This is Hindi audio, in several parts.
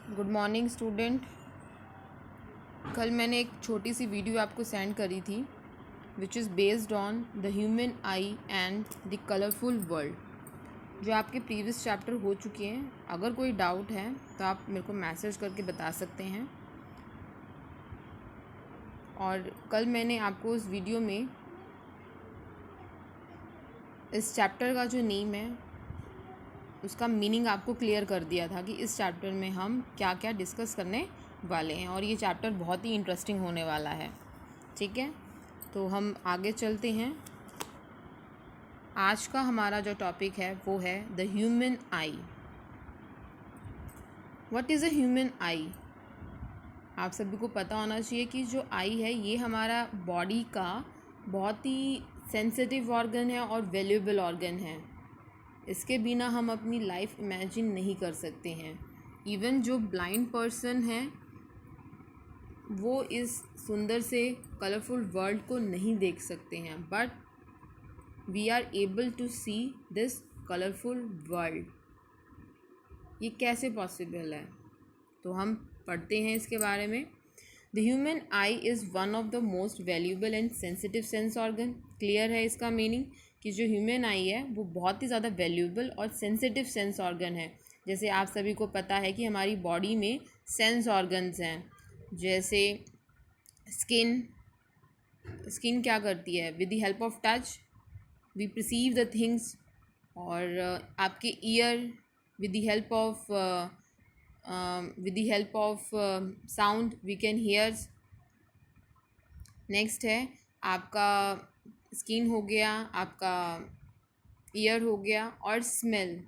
Good morning student. कल मैंने एक छोटी सी वीडियो आपको सेंड करी थी which is based on the human I and the colourful world, जो आपके प्रीवियस चैप्टर हो चुके हैं। अगर कोई डाउट है तो आप मेरे को मैसेज करके बता सकते हैं। और कल मैंने आपको उस वीडियो में इस चैप्टर का जो नेम है उसका मीनिंग आपको क्लियर कर दिया था कि इस चैप्टर में हम क्या क्या डिस्कस करने वाले हैं, और ये चैप्टर बहुत ही इंटरेस्टिंग होने वाला है। ठीक है, तो हम आगे चलते हैं। आज का हमारा जो टॉपिक है वो है the human I. What is a human आई? आप सभी को पता होना चाहिए कि जो आई है ये हमारा बॉडी का बहुत ही सेंसिटिव ऑर्गन है और वैल्यूएबल ऑर्गन है। इसके बिना हम अपनी लाइफ इमेजिन नहीं कर सकते हैं। इवन जो ब्लाइंड पर्सन है वो इस सुंदर से कलरफुल वर्ल्ड को नहीं देख सकते हैं, but we are able to see this colourful world. ये कैसे पॉसिबल है? तो हम पढ़ते हैं इसके बारे में। The human I is one of the most valuable and sensitive sense organ. Clear है इसका मीनिंग कि जो ह्यूमन आई है वो बहुत ही ज़्यादा वैल्यूएबल और सेंसिटिव सेंस ऑर्गन है। जैसे आप सभी को पता है कि हमारी बॉडी में सेंस ऑर्गन्स हैं, जैसे स्किन क्या करती है? With the help of touch we perceive the things. और आपके ear with the help of sound we can hears. Next है आपका स्किन हो गया, आपका ईयर हो गया, और स्मेल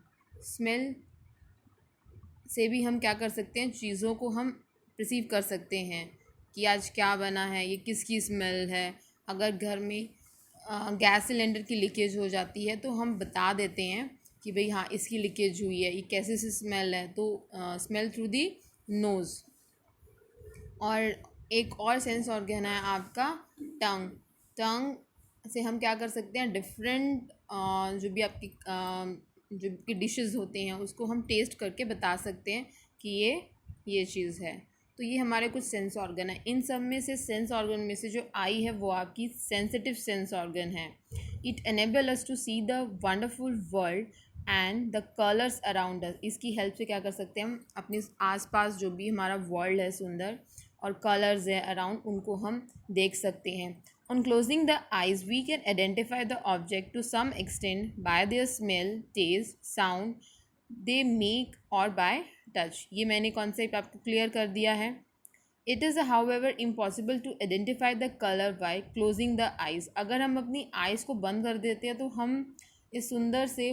से भी हम क्या कर सकते हैं? चीज़ों को हम परसीव कर सकते हैं कि आज क्या बना है, ये किसकी स्मेल है। अगर घर में गैस सिलेंडर की लीकेज हो जाती है तो हम बता देते हैं कि भाई हाँ इसकी लीकेज हुई है, ये कैसे सी स्मेल है। तो स्मेल थ्रू दी नोज़। और एक और सेंस ऑर्गन है आपका टंग से हम क्या कर सकते हैं? डिफरेंट जो भी डिशेस होते हैं उसको हम टेस्ट करके बता सकते हैं कि ये चीज़ है। तो ये हमारे कुछ सेंस ऑर्गन है। इन सब में से सेंस ऑर्गन में से जो आई है वो आपकी सेंसिटिव सेंस ऑर्गन है। It enable us to see the wonderful world and the colours around us. इसकी हेल्प से क्या कर सकते हैं? हम अपने आसपास जो भी हमारा वर्ल्ड है सुंदर और कलर्स है अराउंड, उनको हम देख सकते हैं। On closing the eyes, we can identify the object to some extent by their smell, taste, sound they make or by touch. ये मैंने कॉन्सेप्ट आपको क्लियर कर दिया है। It is however impossible to identify the color by closing the eyes. अगर हम अपनी आइज़ को बंद कर देते हैं तो हम इस सुंदर से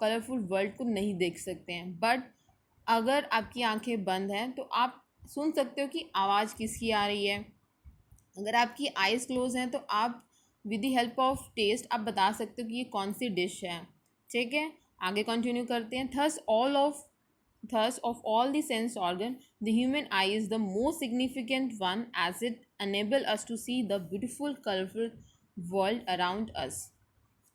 कलरफुल वर्ल्ड को नहीं देख सकते हैं। बट अगर आपकी आंखें बंद हैं तो आप सुन सकते हो कि आवाज़ किसकी आ रही है। अगर आपकी आइज़ क्लोज हैं तो आप with the help of taste आप बता सकते हो कि ये कौन सी डिश है। ठीक है, आगे कंटिन्यू करते हैं। Thus of all the sense organ, the human eye is the most significant one as it enable us to see the beautiful colorful world around us.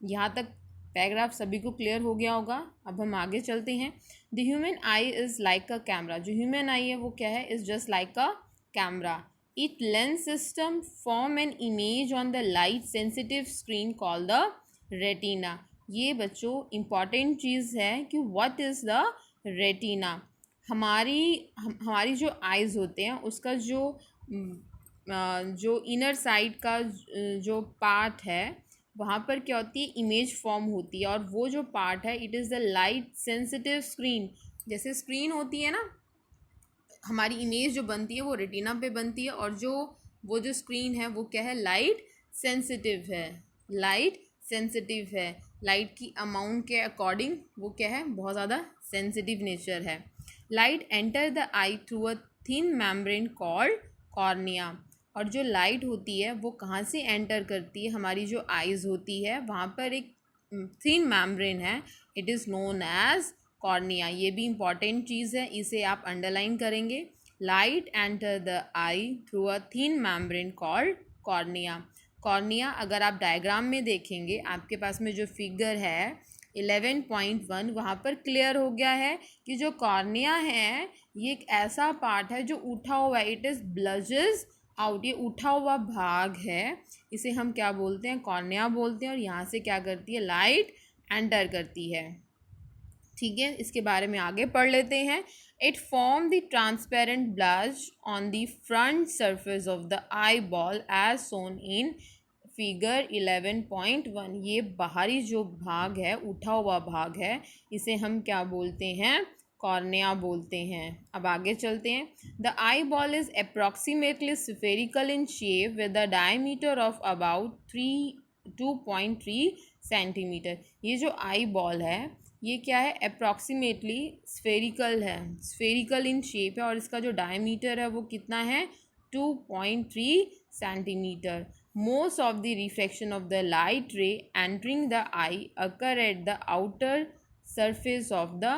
यहाँ तक पैराग्राफ सभी को क्लियर हो गया होगा। अब हम आगे चलते हैं। The human eye is like a camera. जो human eye है वो क्या है? is just like a camera. Its lens system form an image on the light sensitive screen called the retina. ये बच्चों इम्पॉर्टेंट चीज़ है कि what is the retina. हमारी जो आइज़ होते हैं उसका जो इनर साइड का जो पार्ट है वहाँ पर क्या होती है? इमेज फॉर्म होती है। और वो जो पार्ट है it is the light sensitive screen. जैसे स्क्रीन होती है ना, हमारी इमेज जो बनती है वो रेटिना पे बनती है, और वो जो स्क्रीन है वो क्या है? लाइट सेंसिटिव है। लाइट की अमाउंट के अकॉर्डिंग वो क्या है? बहुत ज़्यादा सेंसिटिव नेचर है। Light enter the eye through a thin membrane called cornea. और जो लाइट होती है वो कहाँ से एंटर करती है? हमारी जो आइज़ होती है वहाँ पर एक थिन मेम्ब्रेन है, it is known as cornea. ये भी इम्पॉर्टेंट चीज़ है, इसे आप अंडरलाइन करेंगे। Light enter the eye through a thin membrane called cornea. Cornea अगर आप डायग्राम में देखेंगे, आपके पास में जो फिगर है 11.1 वहाँ पर क्लियर हो गया है कि जो कॉर्निया है ये एक ऐसा पार्ट है जो उठा हुआ है, इट इज़ ब्लजेस आउट, ये उठा हुआ भाग है, इसे हम क्या बोलते हैं, कॉर्निया बोलते हैं। और यहाँ से क्या करती है, लाइट एंटर करती है। ठीक है, इसके बारे में आगे पढ़ लेते हैं। It form the transparent bulge on the front surface of the eyeball as shown in figure 11.1। ये बाहरी जो भाग है, उठा हुआ भाग है, इसे हम क्या बोलते हैं, कॉर्निया बोलते हैं। अब आगे चलते हैं। The eye ball is approximately spherical in shape with the diameter of about 2.3 centimetre. ये जो आई बॉल है ये क्या है, अप्रॉक्सीमेटली स्फेरिकल है, स्फेरिकल इन शेप है, और इसका जो डायमीटर है वो कितना है, 2.3 centimetre. Most of the reflection of the light ray entering the eye occur at the outer surface of the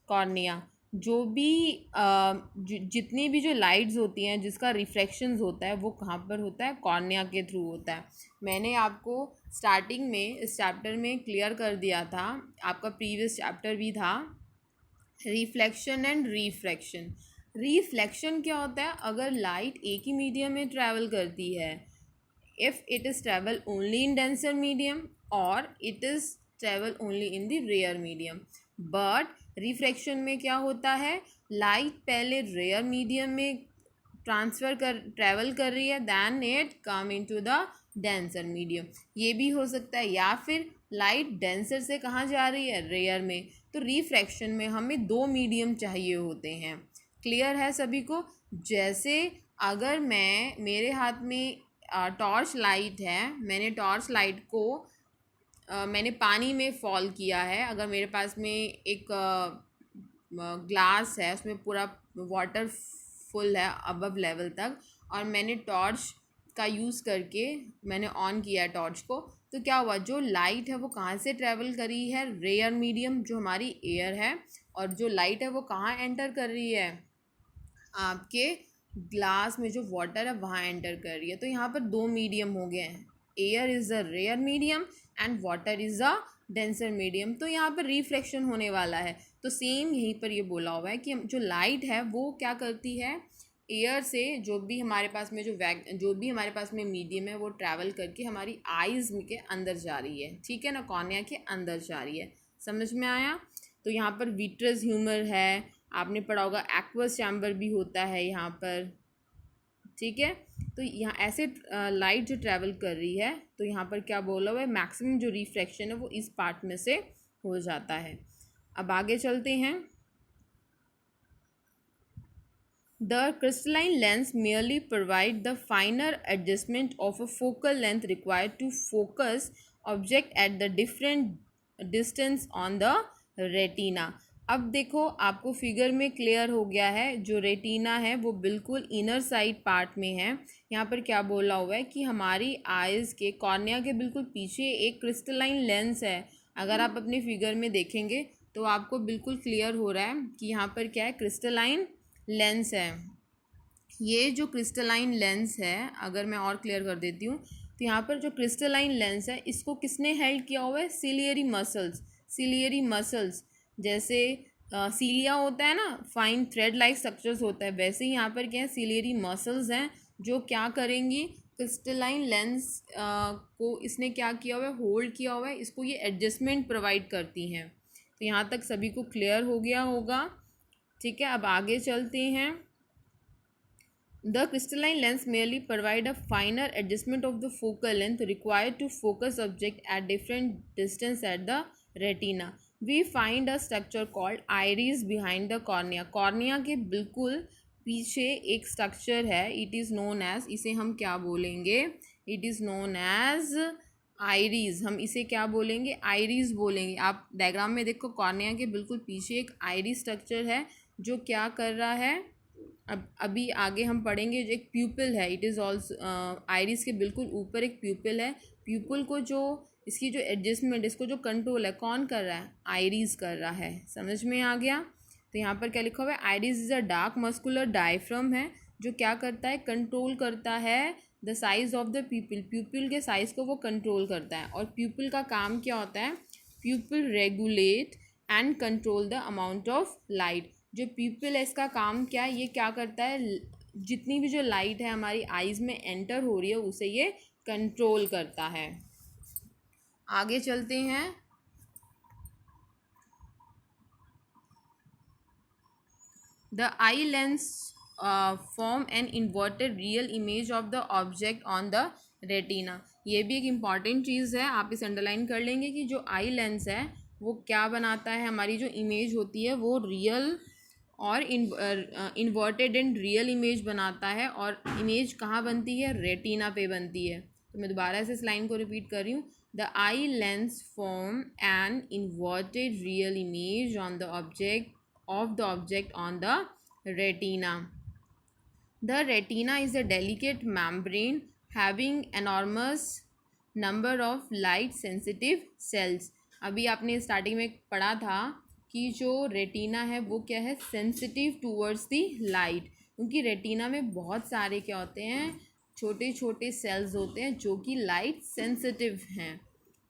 cornea। जो भी जितनी भी जो लाइट्स होती हैं जिसका रिफ्लेक्शंस होता है वो कहाँ पर होता है, कॉर्निया के थ्रू होता है। मैंने आपको स्टार्टिंग में इस चैप्टर में क्लियर कर दिया था, आपका प्रीवियस चैप्टर भी था, रिफ्लेक्शन एंड रिफ्रैक्शन। रिफ्लेक्शन क्या होता है, अगर लाइट एक ही मीडियम में ट्रैवल करती है, if it is travel only in denser medium or it is travel only in the rare medium। but refraction में क्या होता है, लाइट पहले रेयर मीडियम में ट्रैवल कर रही है, then it come into the denser medium। ये भी हो सकता है, या फिर लाइट डेंसर से कहाँ जा रही है, रेयर में। तो रिफ्रैक्शन में हमें दो मीडियम चाहिए होते हैं। क्लियर है सभी को। जैसे अगर मेरे हाथ में टॉर्च लाइट है, मैंने टॉर्च लाइट को मैंने पानी में फॉल किया है, अगर मेरे पास में एक ग्लास है उसमें पूरा वाटर फुल है अबव लेवल तक, और मैंने टॉर्च का यूज़ करके मैंने ऑन किया टॉर्च को, तो क्या हुआ, जो लाइट है वो कहाँ से ट्रैवल करी है, रेयर मीडियम जो हमारी एयर है, और जो लाइट है वो कहाँ एंटर कर रही है, आपके ग्लास में जो वाटर है वहाँ एंटर कर रही है। तो यहाँ पर दो मीडियम हो गए हैं, air is a rare medium and water is a denser medium. तो यहाँ पर रिफ्लेक्शन होने वाला है। तो सेम यहीं पर ये बोला हुआ है कि जो लाइट है वो क्या करती है, एयर से जो भी हमारे पास में जो भी हमारे पास में मीडियम है वो ट्रैवल करके हमारी आइज़ के अंदर जा रही है, ठीक है ना, कॉर्निया के अंदर जा रही है। समझ में आया। तो यहाँ पर विट्रस ह्यूमर है, आपने पढ़ा होगा, एक्वस चैम्बर भी होता है यहाँ पर, ठीक है। तो यहाँ ऐसे लाइट जो ट्रैवल कर रही है, तो यहाँ पर क्या बोला हुआ है, मैक्सिमम जो रिफ्रैक्शन है वो इस पार्ट में से हो जाता है। अब आगे चलते हैं। The crystalline lens merely provide the finer adjustment of a focal length required to focus object at the different distance on the retina। अब देखो आपको फिगर में क्लियर हो गया है, जो रेटिना है वो बिल्कुल इनर साइड पार्ट में है। यहाँ पर क्या बोला हुआ है कि हमारी आइज़ के कॉर्निया के बिल्कुल पीछे एक क्रिस्टलाइन लेंस है। अगर आप अपने फिगर में देखेंगे तो आपको बिल्कुल क्लियर हो रहा है कि यहाँ पर क्या है, क्रिस्टलाइन लेंस है। ये जो क्रिस्टलाइन लेंस है, अगर मैं और क्लियर कर देती हूँ, तो यहाँ पर जो क्रिस्टलाइन लेंस है इसको किसने हेल्ड किया हुआ है, सिलियरी मसल्स। सिलियरी मसल्स जैसे सीलिया होता है ना, फाइन थ्रेड लाइक स्ट्रक्चर्स होता है, वैसे ही यहाँ पर क्या है, सिलियरी मसल्स हैं जो क्या करेंगी, क्रिस्टलाइन लेंस को इसने क्या किया हुआ है, होल्ड किया हुआ है, इसको ये एडजस्टमेंट प्रोवाइड करती हैं। तो यहाँ तक सभी को क्लियर हो गया होगा, ठीक है। अब आगे चलते हैं। The crystalline lens merely provide a finer adjustment of the focal length required to focus object at different distance at the retina। We find a structure called iris behind the cornea। Cornea के बिल्कुल पीछे एक स्ट्रक्चर है, इट इज़ नोन एज, इसे हम क्या बोलेंगे, it is known as iris. हम इसे क्या बोलेंगे, आइरिस बोलेंगे। आप डायग्राम में देखो, कॉर्निया के बिल्कुल पीछे एक आइरिस स्ट्रक्चर है जो क्या कर रहा है, अब अभी आगे हम पढ़ेंगे। जो एक प्यूपिल है, इट इज़ ऑल्सो आइरिस के बिल्कुल ऊपर एक प्यूपिल है। प्यूपिल को जो इसकी जो एडजस्टमेंट, इसको जो कंट्रोल है, कौन कर रहा है, आइरिस कर रहा है। समझ में आ गया। तो यहाँ पर क्या लिखा हुआ है, iris is a dark muscular diaphragm है जो क्या करता है, कंट्रोल करता है द साइज़ ऑफ द प्यूपिल। प्यूपिल के साइज़ को वो कंट्रोल करता है। और प्यूपिल का काम क्या होता है, pupil regulate and control the amount of light. जो pupil है इसका काम क्या है, ये क्या करता है, जितनी भी जो लाइट है हमारी आइज़ में एंटर हो रही है उसे ये कंट्रोल करता है. आगे चलते हैं. The eye lens form an inverted real image of the object on the retina. ये भी एक इम्पॉर्टेंट चीज़ है, आप इसे अंडरलाइन कर लेंगे कि जो आई लेंस है वो क्या बनाता है, हमारी जो इमेज होती है वो रियल और इन्वर्टेड एंड रियल इमेज बनाता है. और इमेज कहाँ बनती है, रेटिना पे बनती है. तो मैं दोबारा से इस लाइन को रिपीट कर रही हूँ. The eye lens form an inverted real image on the object of the object on the retina. The retina is a delicate membrane having enormous number of light sensitive cells. अभी आपने स्टार्टिंग में पढ़ा था कि जो रेटिना है वो क्या है, सेंसिटिव टूवर्ड्स दी लाइट. क्योंकि रेटिना में बहुत सारे क्या होते हैं, छोटे छोटे सेल्स होते हैं जो कि लाइट सेंसिटिव हैं.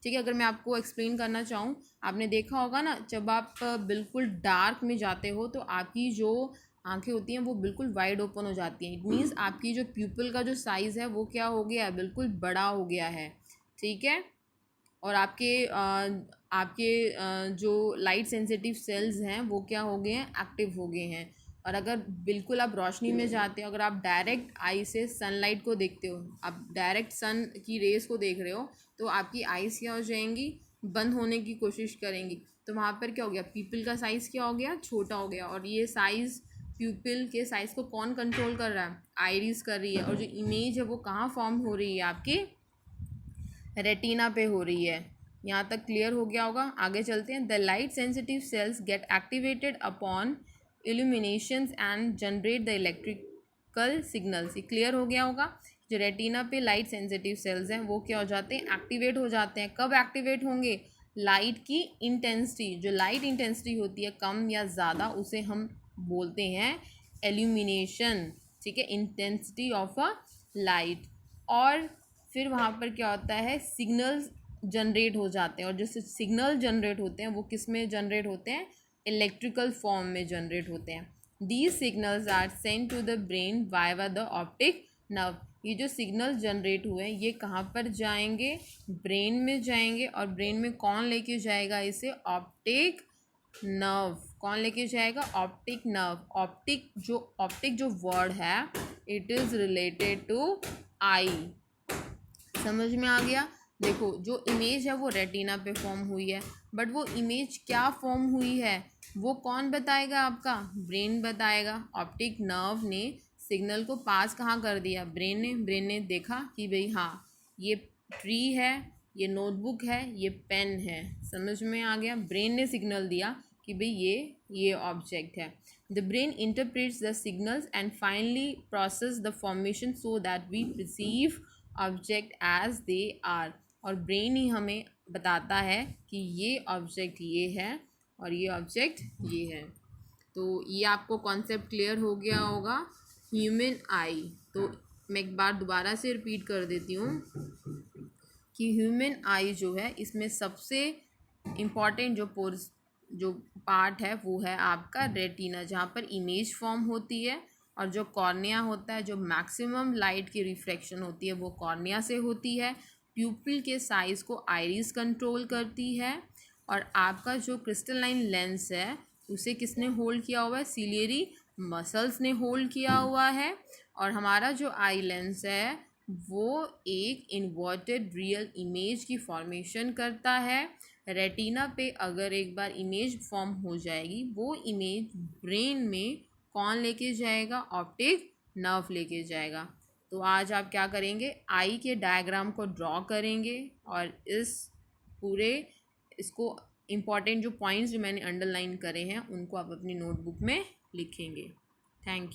ठीक है, अगर मैं आपको एक्सप्लेन करना चाहूँ, आपने देखा होगा ना, जब आप बिल्कुल डार्क में जाते हो तो आपकी जो आंखें होती हैं वो बिल्कुल वाइड ओपन हो जाती हैं. इट मीन्स आपकी जो प्यूपिल का जो साइज़ है वो क्या हो गया है, बिल्कुल बड़ा हो गया है. ठीक है, और आपके जो लाइट सेंसिटिव सेल्स हैं वो क्या हो गए हैं, एक्टिव हो गए हैं. और अगर बिल्कुल आप रोशनी में जाते हो, अगर आप डायरेक्ट आई से सनलाइट को देखते हो, आप डायरेक्ट सन की रेस को देख रहे हो, तो आपकी आइज़ क्या हो जाएंगी, बंद होने की कोशिश करेंगी. तो वहाँ पर क्या हो गया, प्यूपिल का साइज़ क्या हो गया, छोटा हो गया. और ये साइज़, प्यूपिल के साइज़ को कौन कंट्रोल कर रहा है, आइरिस कर रही है. और जो इमेज है वो कहाँ फॉर्म हो रही है, आपके रेटिना पे हो रही है. यहाँ तक क्लियर हो गया होगा. आगे चलते हैं. The light sensitive sales gate activated upon illuminations and generate the electrical signals. ये क्लियर हो गया होगा. जो रेटिना पे लाइट सेंसिटिव सेल्स हैं वो क्या हो जाते हैं, एक्टिवेट हो जाते हैं. कब एक्टिवेट होंगे, लाइट की इंटेंसिटी, जो लाइट इंटेंसिटी होती है कम या ज़्यादा, उसे हम बोलते हैं एल्यूमिनेशन. ठीक है, इंटेंसिटी ऑफ अ लाइट. और फिर वहाँ पर क्या होता है, सिग्नल्स जनरेट हो जाते हैं. और जो सिग्नल जनरेट होते हैं वो किस में जनरेट होते हैं, इलेक्ट्रिकल फॉर्म में जनरेट होते हैं. These signals are send to the brain via the optic nerve. ये जो सिग्नल जनरेट हुए हैं ये कहाँ पर जाएंगे, ब्रेन में जाएंगे. और ब्रेन में कौन लेके जाएगा इसे, ऑप्टिक नर्व. कौन लेके जाएगा, ऑप्टिक नर्व. ऑप्टिक जो वर्ड है, इट इज़ रिलेटेड टू आई. समझ में आ गया. देखो, जो इमेज है वो रेटिना पे फॉर्म हुई है, बट वो इमेज क्या फॉर्म हुई है वो कौन बताएगा, आपका ब्रेन बताएगा. ऑप्टिक नर्व ने सिग्नल को पास कहाँ कर दिया, ब्रेन ने देखा कि भाई हाँ ये ट्री है, ये नोटबुक है, ये पेन है. समझ में आ गया. ब्रेन ने सिग्नल दिया कि भाई ये ऑब्जेक्ट है. The brain interprets the signals and finally process the formation so that we receive object as they are. और ब्रेन ही हमें बताता है कि ये ऑब्जेक्ट ये है और ये ऑब्जेक्ट ये है. तो ये आपको कॉन्सेप्ट क्लियर हो गया होगा. ह्यूमन आई, तो मैं एक बार दोबारा से रिपीट कर देती हूँ कि ह्यूमन आई जो है इसमें सबसे इम्पॉर्टेंट जो पार्ट है वो है आपका रेटिना, जहाँ पर इमेज फॉर्म होती है. और जो कॉर्निया होता है, जो मैक्सिमम लाइट की रिफ्रैक्शन होती है वो कॉर्निया से होती है. प्यूपिल के साइज़ को आइरिस कंट्रोल करती है. और आपका जो क्रिस्टलाइन लेंस है उसे किसने होल्ड किया हुआ है, सिलियरी मसल्स ने होल्ड किया हुआ है. और हमारा जो आई लेंस है वो एक इन्वर्टेड रियल इमेज की फॉर्मेशन करता है. रेटिना पे अगर एक बार इमेज फॉर्म हो जाएगी, वो इमेज ब्रेन में कौन लेके जाएगा, ऑप्टिक नर्व लेके जाएगा. तो आज आप क्या करेंगे, आई के डायग्राम को ड्रॉ करेंगे और इसको इम्पॉर्टेंट जो पॉइंट्स जो मैंने अंडरलाइन करे हैं उनको आप अपनी नोटबुक में लिखेंगे. Thank you.